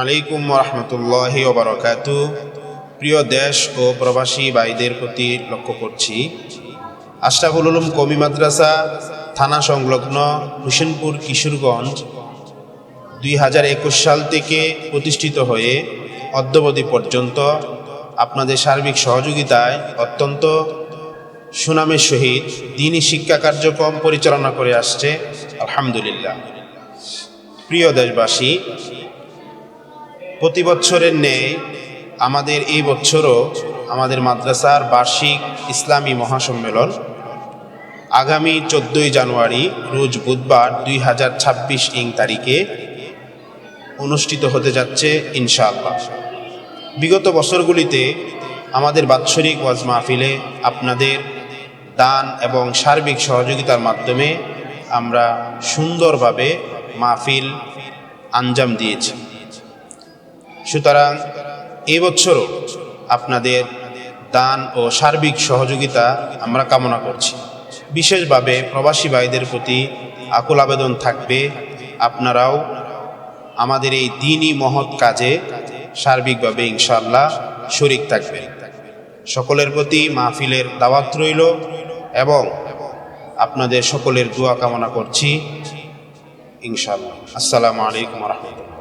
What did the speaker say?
আলাইকুম রহমতুল্লাহি ওয়া বারাকাতুহু। প্রিয় দেশ ও প্রবাসী ভাইদের প্রতি লক্ষ্য করছি, আশরাফুল উলুম কওমি মাদ্রাসা থানা সংলগ্ন হোসেনপুর কিশোরগঞ্জ 2021 সাল থেকে প্রতিষ্ঠিত হয়ে অদ্যাবধি পর্যন্ত আপনাদের সার্বিক সহযোগিতায় অত্যন্ত সুনামের সহিত দ্বীনি শিক্ষা কার্যক্রম পরিচালনা করে আসছে, আলহামদুলিল্লাহ। প্রিয় দেশবাসী, প্রতি বছরের ন্যায় আমাদের এই বছরও আমাদের মাদ্রাসার বার্ষিক ইসলামী মহাসম্মেলন আগামী 14ই জানুয়ারি রোজ বুধবার 2026 তারিখে অনুষ্ঠিত হতে যাচ্ছে ইনশাআল্লাহ। বিগত বছরগুলিতে আমাদের বাৎসরিক ওয়াজ মাহফিলে আপনাদের দান এবং সার্বিক সহযোগিতার মাধ্যমে আমরা সুন্দরভাবে মাহফিল আঞ্জাম দিয়েছি। সুতরাং এবছরও আপনাদের দান ও সার্বিক সহযোগিতা আমরা কামনা করছি। বিশেষভাবে প্রবাসী ভাইদের প্রতি আকুল আবেদন থাকবে, আপনারাও আমাদের এই দ্বীনি মহৎ কাজে সার্বিকভাবে ইনশাআল্লাহ শরীক থাকবেন। সকলের প্রতি মাহফিলের দাওয়াত রইল এবং আপনাদের সকলের দোয়া কামনা করছি ইনশাআল্লাহ। আসসালামু আলাইকুম ওয়া রাহমাতুল্লাহ।